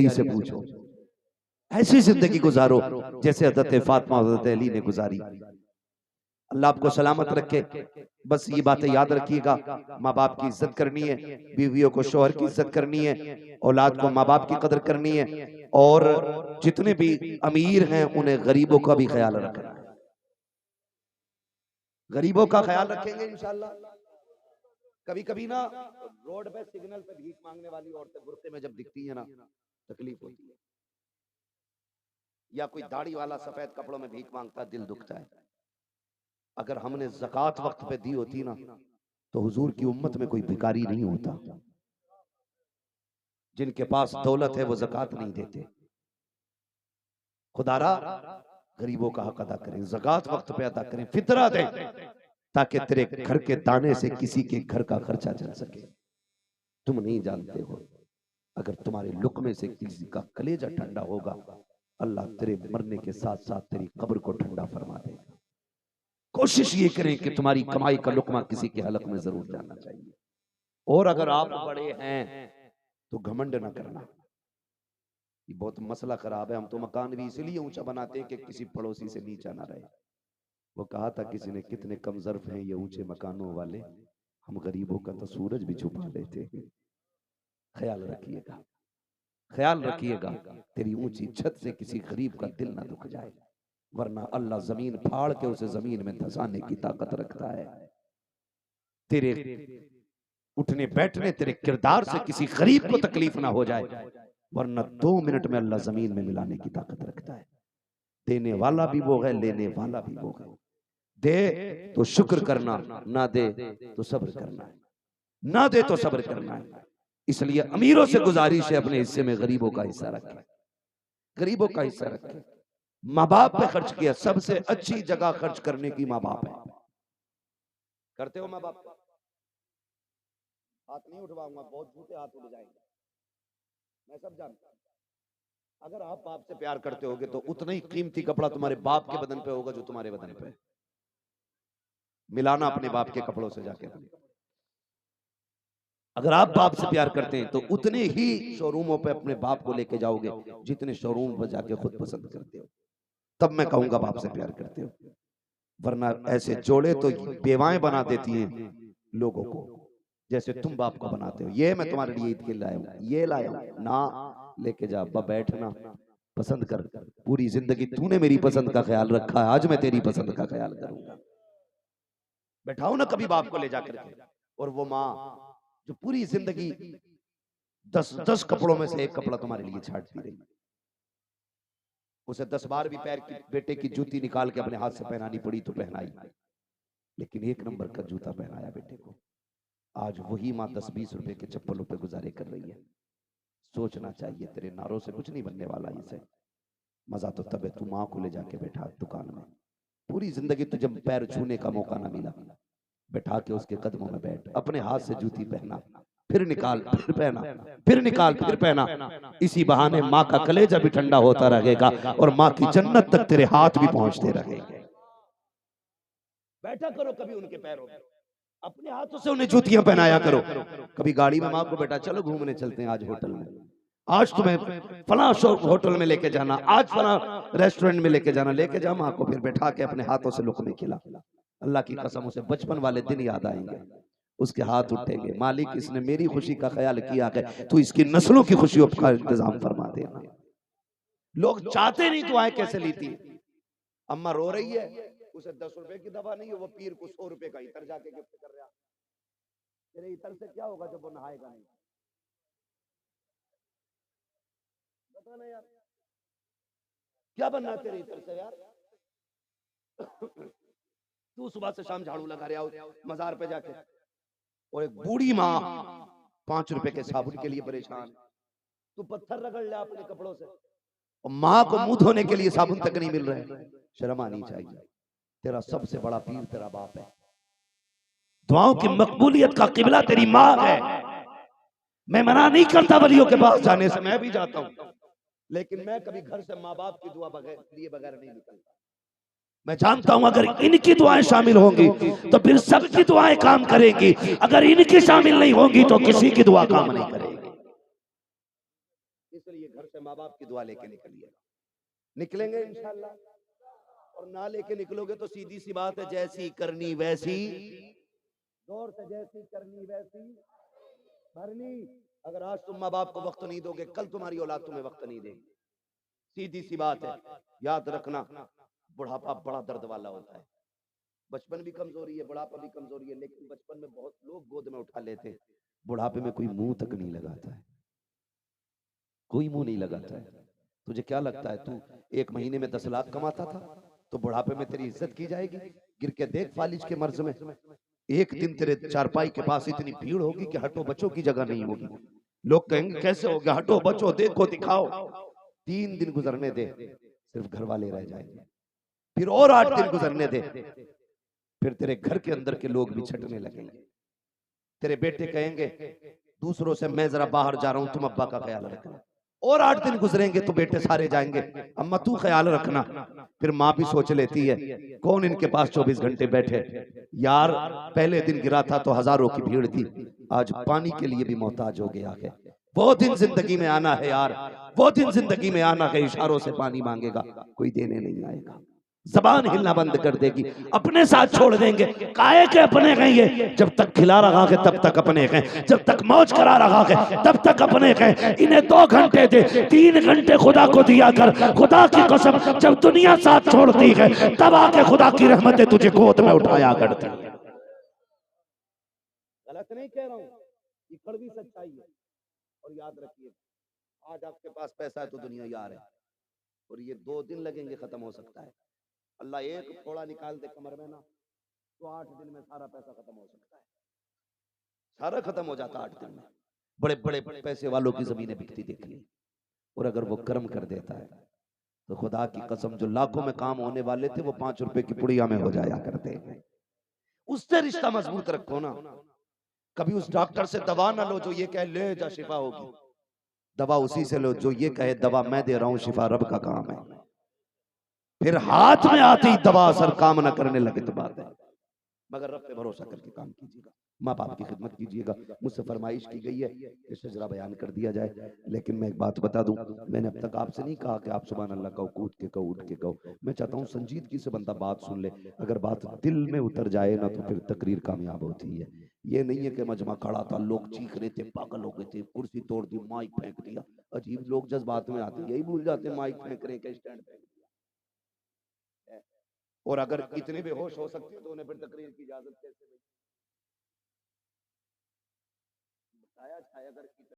अली से पूछो। ऐसी जिंदगी गुजारो जैसे हजरत फातिमा हजरत अली ने गुजारी। अल्लाह आपको सलामत रखे। बस ये बातें याद रखिएगा, माँ बाप की इज्जत करनी है, बीवियों को शोहर की इज्जत करनी है, औलाद को माँ बाप की कदर करनी है, और जितने भी अमीर हैं उन्हें गरीबों का भी ख्याल रखना है। गरीबों का ख्याल रखेंगे इंशाल्लाह। कभी कभी ना रोड पे सिग्नल पे भीख मांगने वाली औरतें बुर्के में जब दिखती है ना, तकलीफ होती है। या कोई दाढ़ी वाला सफेद कपड़ों में भीख मांगता, दिल दुखता है। अगर हमने ज़कात वक्त पे दी होती ना, तो हुजूर की उम्मत में कोई भिखारी नहीं होता। जिनके पास दौलत है वो ज़कात नहीं देते। खुदारा गरीबों का हक अदा करें, ज़कात वक्त पे अदा करें, फितरा दें, ताकि तेरे घर के दाने से किसी के घर का खर्चा चल सके। तुम नहीं जानते हो, अगर तुम्हारे लुक्मे से किसी का कलेजा ठंडा होगा, अल्लाह तेरे मरने के साथ साथ तेरी कब्र को ठंडा फरमा देगा। कोशिश ये करें कि तुम्हारी कमाई का लुक्मा किसी के हलक में जरूर जाना चाहिए। और अगर आप बड़े हैं तो घमंड ना करना। ये बहुत मसला खराब है। हम तो मकान भी इसलिए ऊंचा बनाते हैं कि किसी पड़ोसी से नीचा ना रहे। वो कहा था किसी ने, कितने कम ज़र्फ हैं ये ऊंचे मकानों वाले, हम गरीबों का तो सूरज भी छुपा लेते हैं। ख्याल रखिएगा, ख्याल रखिएगा, तेरी ऊंची छत से किसी गरीब का दिल ना दुख जाए, वरना अल्लाह जमीन फाड़ के उसे जमीन में धंसाने की ताकत रखता है। तेरे उठने बैठने, तेरे किरदार से किसी गरीब को तकलीफ ना हो जाए, वरना 2 मिनट में अल्लाह जमीन में मिलाने की ताकत रखता है। देने वाला भी वो है, लेने वाला भी वो है। दे तो शुक्र करना, ना दे तो सब्र करना है, ना दे तो सब्र करना है। इसलिए अमीरों से गुजारिश है, अपने हिस्से में गरीबों का हिस्सा रखें, गरीबों का हिस्सा रखें। माँ बाप पे खर्च किया, सबसे अच्छी जगह खर्च करने की माँ बाप है। करते हो माँ बाप? हाथ नहीं उठवाऊंगा, बहुत झूठे हाथ उठ जाएंगे, मैं सब जानता हूं। अगर आप बाप से प्यार करते होगे तो उतना ही कीमती कपड़ा तुम्हारे बाप के बदन पे होगा जो तुम्हारे बदन पे। मिलाना अपने बाप के कपड़ों से जाके। अगर आप बाप से प्यार करते हैं तो उतने ही शोरूमों पे अपने बाप को लेके जाओगे जितने शोरूम पर जाके खुद पसंद करते हो। तब मैं कहूंगा बाप से प्यार करते हो, वरना ऐसे जोड़े तो बेवाएं बना देती हैं लोगों को, जैसे तुम बाप को बनाते हो। ये मैं तुम्हारे लिए ईद के लाया हूं, ये लाया हूं ना, लेके जा, बैठना, पसंद कर। पूरी जिंदगी तूने मेरी पसंद का ख्याल रखा है, आज मैं तेरी पसंद का ख्याल करूंगा। बैठाओ ना कभी बाप को ले जाकर के। और वो माँ जो पूरी जिंदगी 10 कपड़ों में से एक कपड़ा तुम्हारे लिए छाटती रही, उसे 10 बार भी पैर की बेटे की जूती निकाल के अपने हाथ से पहनानी पड़ी तो पहनाई, लेकिन 1 नंबर का जूता पहनाया बेटे को। आज वही माँ 10-20 रुपए के चप्पलों पे गुजारे कर रही है। सोचना चाहिए, तेरे नारों से कुछ नहीं बनने वाला। इसे मजा तो तब है तू माँ को ले जाके बैठा दुकान में, पूरी जिंदगी तुझे पैर छूने का मौका ना मिला, बैठा के उसके कदमों में बैठ, अपने हाथ से जूती पहना, फिर निकाल, फिर पहना, फिर निकाल, फिर पहना। इसी बहाने माँ का कलेजा भी ठंडा होता रहेगा और माँ की जन्नत तक तेरे हाथ भी पहुंचते रहेंगे। बैठा करो कभी उनके पैरों में, अपने हाथों से उन्हें जूतियां पहनाया करो। कभी गाड़ी में माँ को बैठा, चलो घूमने चलते हैं आज होटल में, आज तुम्हें फला होटल में लेके जाना, आज फला रेस्टोरेंट में लेके जाना, लेके जा माँ को, फिर बैठा के अपने हाथों से लुक़मे खिला। अल्लाह की कसम उसे बचपन वाले दिन याद आएंगे, उसके हाथ उठेंगे, मालिक इसने मेरी खुशी का ख्याल किया है, तू इसकी नस्लों की खुशियों का इंतजाम फरमा देना। लोग चाहते नहीं दुआएं कैसे ली थी। अम्मा रो रही है, उसे 10 रुपए की दवा नहीं है, वो पीर को 100 रुपए का इतर जाके गिफ्ट कर रहा। तेरे इतर से क्या होगा जब वो नहाएगा नहीं? बता ना यार, क्या बनना तेरे इतर से यार? तू सुबह से शाम झाड़ू लगा रहे हो मजार पे जाके, और एक बूढ़ी माँ 5 रुपए के साबुन के लिए परेशान। तू पत्थर रगड़ ले अपने कपड़ों से, और माँ को मुंह धोने के लिए साबुन तक नहीं मिल रहे। शर्म आनी चाहिए। तेरा सबसे बड़ा पीर तेरा बाप है, दुआओं की मकबूलियत का किबला तेरी माँ है। मैं मना नहीं करता वलियों के पास जाने से, मैं भी जाता हूँ, लेकिन मैं कभी घर से माँ बाप की दुआ लिए बगैर नहीं निकलता। मैं जानता हूं अगर इनकी दुआएं शामिल होंगी तो फिर सबकी दुआएं काम करेंगी, अगर इनकी शामिल नहीं होंगी तो किसी की दुआ काम नहीं करेगी। इसलिए घर से माँ बाप की दुआ लेके निकलिएगा। निकलेंगे इंशाल्लाह। और ना लेके निकलोगे तो सीधी सी बात है, जैसी करनी वैसी, जोर से जैसी करनी वैसी भरनी। अगर आज तुम माँ बाप को वक्त नहीं दोगे, कल तुम्हारी औलाद तुम्हें वक्त नहीं देगी। सीधी सी बात है, याद रखना, बुढ़ापा बड़ा दर्द वाला होता है। बचपन भी कमजोरी है, बुढ़ापा भी कमजोरी है, लेकिन बचपन में बहुत लोग गोद में उठा लेते हैं, बुढ़ापे में कोई मुंह तक नहीं लगाता है, कोई मुंह नहीं लगाता है। तुझे क्या लगता है, तू 1 महीने में 10 लाख कमाता था तो बुढ़ापे में तेरी इज्जत की जाएगी? गिर के देख फालिज के मर्ज में, एक दिन तेरे चारपाई के पास इतनी भीड़ होगी कि हटो बचो की जगह नहीं होगी। लोग कहेंगे कैसे हो गया, हटो बचो देखो दिखाओ। 3 दिन गुजरने दे, सिर्फ घर वाले रह जाएंगे। फिर और 8 दिन गुजरने दे, फिर तेरे घर के अंदर के लोग भी छटने लगेंगे। तेरे बेटे कहेंगे दूसरों से, मैं जरा बाहर जा रहा हूं, तुम अब्बा का ख्याल रखना। और 8 दिन गुजरेंगे तो बेटे सारे जाएंगे, अम्मा तू ख्याल रखना। फिर माँ भी सोच लेती है कौन इनके पास 24 घंटे बैठे। यार पहले दिन गिरा था तो हजारों की भीड़ थी, आज पानी के लिए भी मोहताज हो गया है। वो दिन जिंदगी में आना है यार, वो दिन जिंदगी में आना है, इशारों से पानी मांगेगा, कोई देने नहीं आएगा। जबान हिलना बंद कर देगी, अपने साथ छोड़ देंगे। काहे के अपने कहेंगे, जब तक खिला रहा है तब तक अपने कहें, जब तक मौज करा रहा है तब तक अपने कहें। इन्हें 2 घंटे दे, 3 घंटे खुदा को दिया कर। खुदा की कसम, जब दुनिया साथ छोड़ती है तब आके खुदा की रहमतें तुझे गोद में उठाया करती है। गलत नहीं कह रहा हूँ, ये कड़वी सच्चाई है। और याद रखिए, आज आपके पास पैसा है तो दुनिया यार है, और ये 2 दिन लगेंगे खत्म हो सकता है। अल्लाह एक थोड़ा निकाल दे कमर में ना, तो 8 दिन में सारा पैसा खत्म हो सकता है, सारा खत्म हो जाता 8 दिन में। बड़े बड़े पैसे वालों की जमीनें बिकती देख ली, और अगर वो कर्म कर देता है तो खुदा की कसम, जो लाखों में काम होने वाले थे वो 5 रुपए की पुड़िया में हो जाया करते हैं। उससे रिश्ता मजबूत रखो ना। कभी उस डॉक्टर से दवा ना लो जो ये कहे ले जा शिफा होगी, दवा उसी से लो जो ये कहे दवा मैं दे रहा हूं, शिफा रब का काम है। फिर हाथ में आती ही दवा असर काम न करने लगे तो बात है। मगर रब पे भरोसा करके काम कीजिएगा, माँ बाप की खिदमत कीजिएगा। मुझसे फरमाइश की गई है कि शजरा बयान कर दिया जाए, लेकिन मैं एक बात बता दूं, मैंने अब तक आपसे नहीं कहा कि आप सुभान अल्लाह कहो, कूद के कहो, उठ के कहो। मैं चाहता हूं संजीदगी से बंदा बात सुन ले, अगर बात दिल में उतर जाए ना तो फिर तकरीर कामयाब होती है। ये नहीं है कि मजमा खड़ा था, लोग चीख रहे थे, पागल हो गए थे, कुर्सी तोड़ दी, माइक फेंक दिया। अजीब लोग जज्बात में आते, यही भूल जाते माइक फेंक रहे हैं, स्टैंड फेंक दिया। और अगर इतने बेहोश हो सकते हैं तो उन्हें फिर तकरीर की इजाजत कैसे? बताया छाया अगर